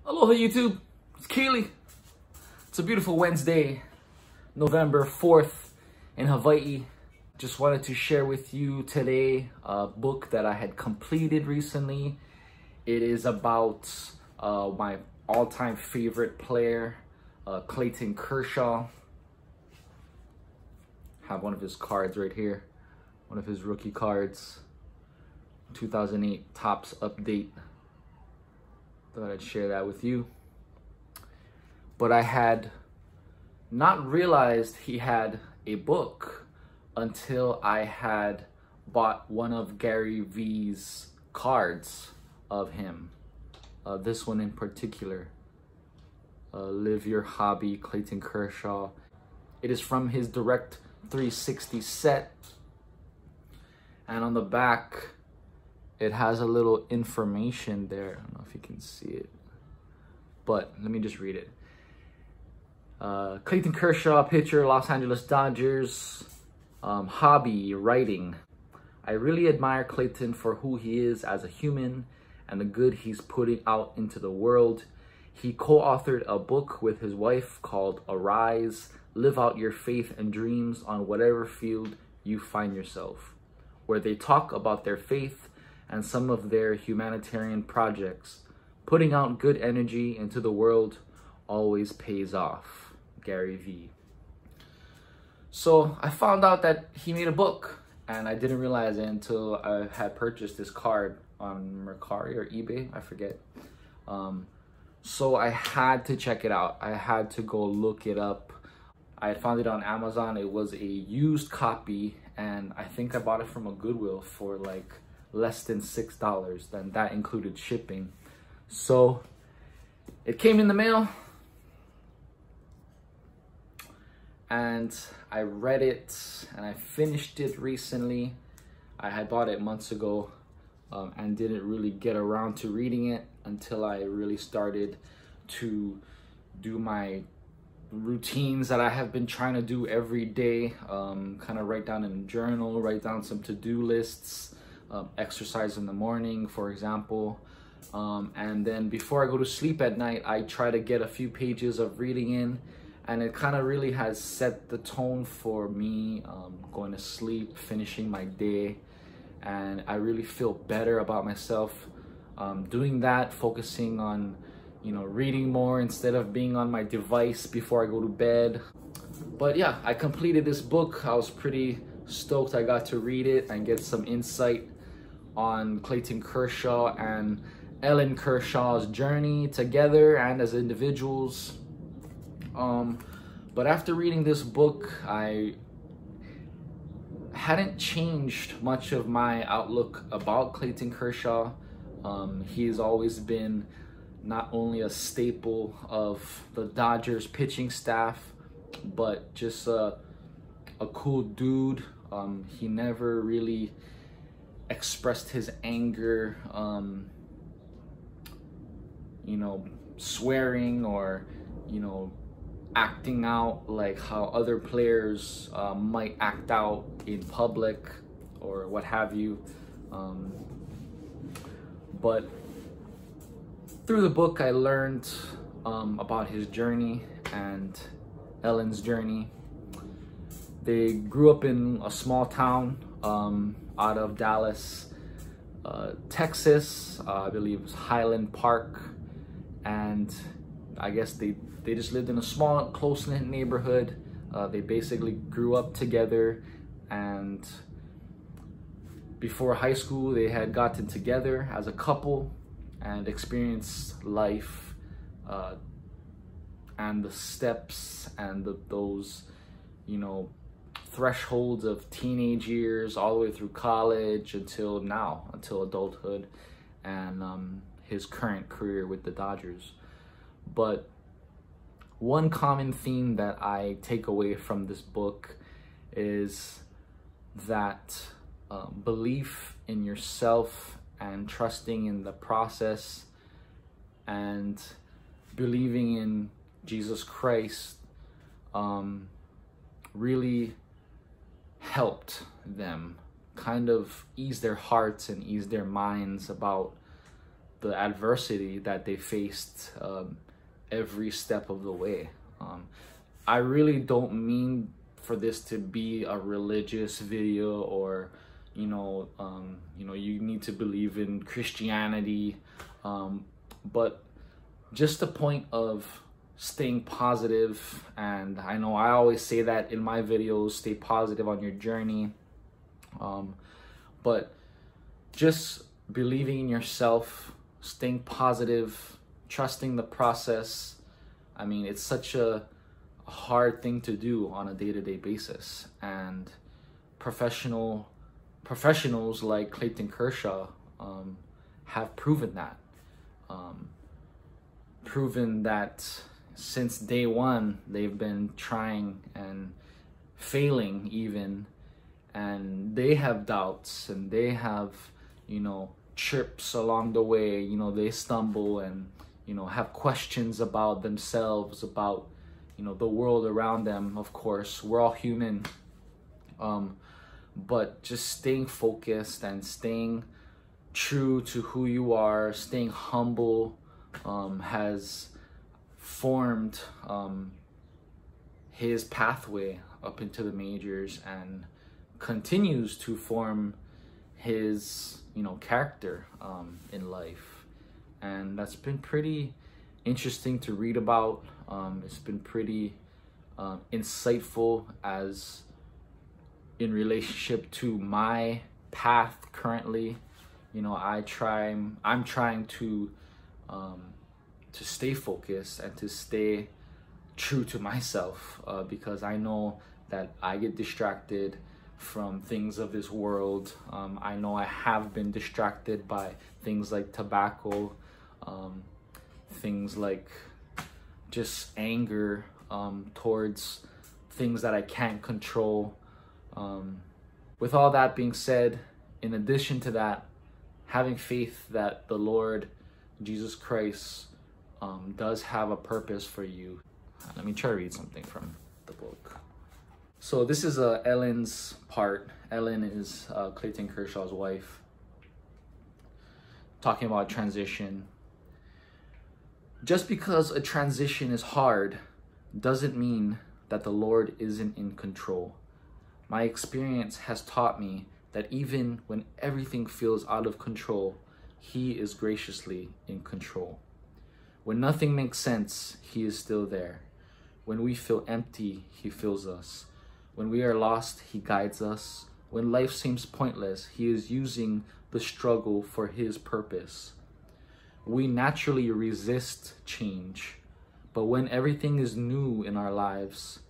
Aloha YouTube, it's Keely. It's a beautiful Wednesday, November 4th in Hawaii. Just wanted to share with you today a book that I had completed recently. It is about my all-time favorite player, Clayton Kershaw. I have one of his cards right here, one of his rookie cards, 2008 Topps update. Thought I'd share that with you. But I had not realized he had a book until I had bought one of Gary V's cards of him. This one in particular, Live Your Hobby, Clayton Kershaw. It is from his Direct 360 set. And on the back, it has a little information there. I don't know if you can see it, but let me just read it. Clayton Kershaw, pitcher, Los Angeles Dodgers. Hobby, writing. I really admire Clayton for who he is as a human and the good he's putting out into the world. He co-authored a book with his wife called Arise, Live Out Your Faith and Dreams on Whatever Field You Find Yourself, where they talk about their faith and some of their humanitarian projects. Putting out good energy into the world always pays off. Gary V. So I found out that he made a book, and I didn't realize it until I had purchased this card on Mercari or eBay, I forget. So I had to check it out. I had to go look it up. I had found it on Amazon. It was a used copy, and I think I bought it from a Goodwill for like less than $6, and that included shipping. So it came in the mail, and I read it, and I finished it recently. I had bought it months ago and didn't really get around to reading it until I really started to do my routines that I have been trying to do every day. Kind of write down in a journal, write down some to-do lists, exercise in the morning, for example. And then before I go to sleep at night, I try to get a few pages of reading in, and it kind of really has set the tone for me going to sleep, finishing my day, and I really feel better about myself doing that, focusing on, you know, reading more instead of being on my device before I go to bed. But yeah, I completed this book. I was pretty stoked I got to read it and get some insight on Clayton Kershaw and Ellen Kershaw's journey together and as individuals. But after reading this book, I hadn't changed much of my outlook about Clayton Kershaw. He's always been not only a staple of the Dodgers pitching staff, but just a cool dude. He never really expressed his anger, you know, swearing or, you know, acting out like how other players might act out in public or what have you. But through the book, I learned about his journey and Ellen's journey. They grew up in a small town out of Dallas, Texas. I believe it was Highland Park. And I guess they just lived in a small, close-knit neighborhood. They basically grew up together, and before high school, they had gotten together as a couple and experienced life and the steps and those, you know, thresholds of teenage years all the way through college until now, until adulthood, and his current career with the Dodgers. But one common theme that I take away from this book is that belief in yourself and trusting in the process and believing in Jesus Christ really helped them kind of ease their hearts and ease their minds about the adversity that they faced every step of the way. I really don't mean for this to be a religious video, or you know, you need to believe in Christianity, but just the point of staying positive. And I know I always say that in my videos, stay positive on your journey, but just believing in yourself, staying positive, trusting the process. I mean, it's such a hard thing to do on a day-to-day basis, and professionals like Clayton Kershaw have proven that since day one. They've been trying and failing even, and they have doubts, and they have, you know, trips along the way. You know, they stumble and, you know, have questions about themselves, about, you know, the world around them. Of course, we're all human, but just staying focused and staying true to who you are, staying humble, has formed his pathway up into the majors, and continues to form his, you know, character in life. And that's been pretty interesting to read about. It's been pretty insightful as in relationship to my path currently. You know, I'm trying to stay focused and to stay true to myself, because I know that I get distracted from things of this world. I know I have been distracted by things like tobacco, things like just anger towards things that I can't control. With all that being said, in addition to that, having faith that the Lord Jesus Christ does have a purpose for you. Let me try to read something from the book. So this is Ellen's part. Ellen is Clayton Kershaw's wife, talking about transition. Just because a transition is hard doesn't mean that the Lord isn't in control. My experience has taught me that even when everything feels out of control, He is graciously in control. When nothing makes sense, He is still there. When we feel empty, He fills us. When we are lost, He guides us. When life seems pointless, He is using the struggle for His purpose. We naturally resist change, but when everything is new in our lives,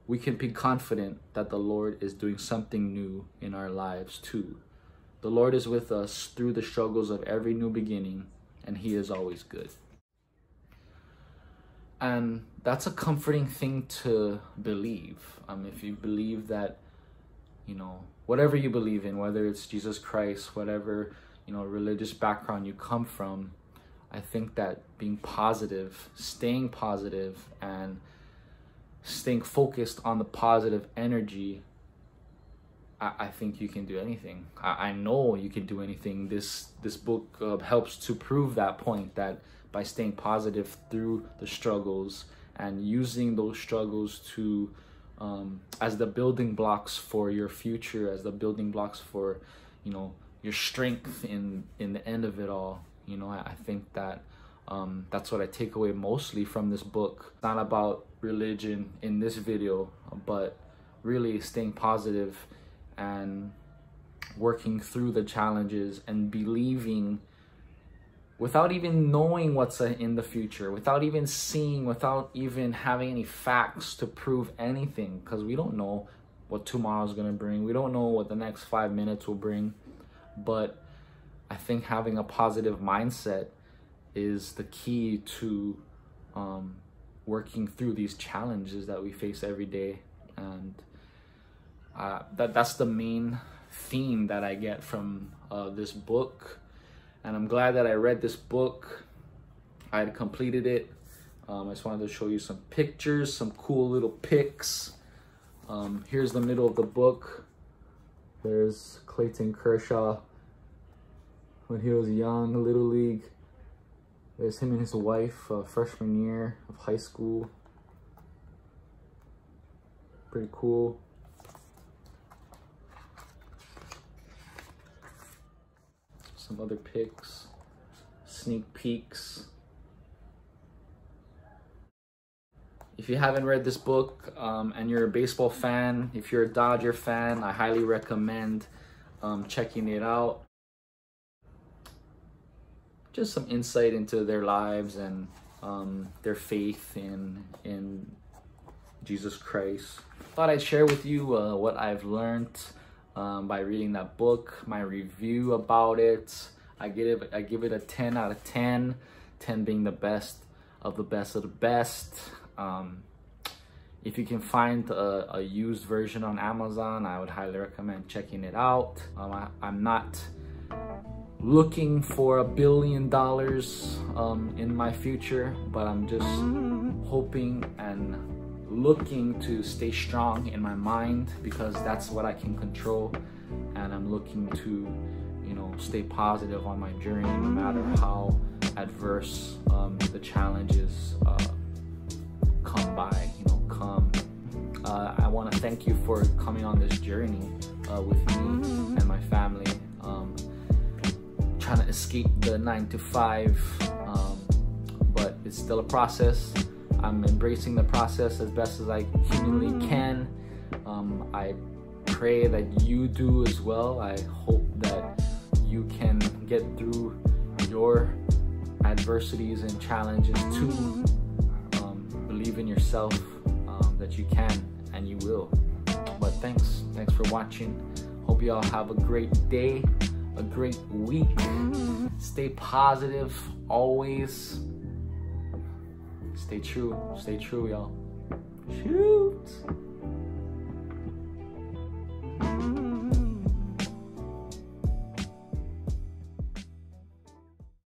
we can be confident that the Lord is doing something new in our lives too. The Lord is with us through the struggles of every new beginning, and He is always good. And that's a comforting thing to believe. If you believe that, you know, whatever you believe in, whether it's Jesus Christ, whatever, you know, religious background you come from, I think that being positive, staying positive, and staying focused on the positive energy, I think you can do anything. I know you can do anything. This book helps to prove that point, that by staying positive through the struggles and using those struggles to as the building blocks for your future, as the building blocks for, you know, your strength in the end of it all. You know, I think that that's what I take away mostly from this book. It's not about religion in this video, but really staying positive and working through the challenges and believing without even knowing what's in the future, without even seeing, without even having any facts to prove anything, because we don't know what tomorrow's going to bring. We don't know what the next 5 minutes will bring. But I think having a positive mindset is the key to working through these challenges that we face every day. And that's the main theme that I get from this book. And I'm glad that I read this book. I had completed it. I just wanted to show you some pictures, some cool little pics. Here's the middle of the book. There's Clayton Kershaw when he was young, Little League. There's him and his wife, freshman year of high school. Pretty cool. Some other pics, sneak peeks. If you haven't read this book and you're a baseball fan, if you're a Dodger fan, I highly recommend checking it out. Just some insight into their lives and their faith in Jesus Christ. Thought I'd share with you what I've learned by reading that book, my review about it. I give it a 10 out of 10, 10 being the best of the best of the best. If you can find a used version on Amazon, I would highly recommend checking it out. I'm not looking for $1 billion in my future, but I'm just hoping and looking to stay strong in my mind, because that's what I can control. And I'm looking to, you know, stay positive on my journey, no matter how adverse the challenges come by, you know, come. I want to thank you for coming on this journey with me and my family, trying to escape the 9-to-5, but it's still a process. I'm embracing the process as best as I humanly can. I pray that you do as well. I hope that you can get through your adversities and challenges too. Believe in yourself, that you can and you will. But thanks for watching. Hope you all have a great day, a great week. Stay positive always. Stay true, y'all. Shoot.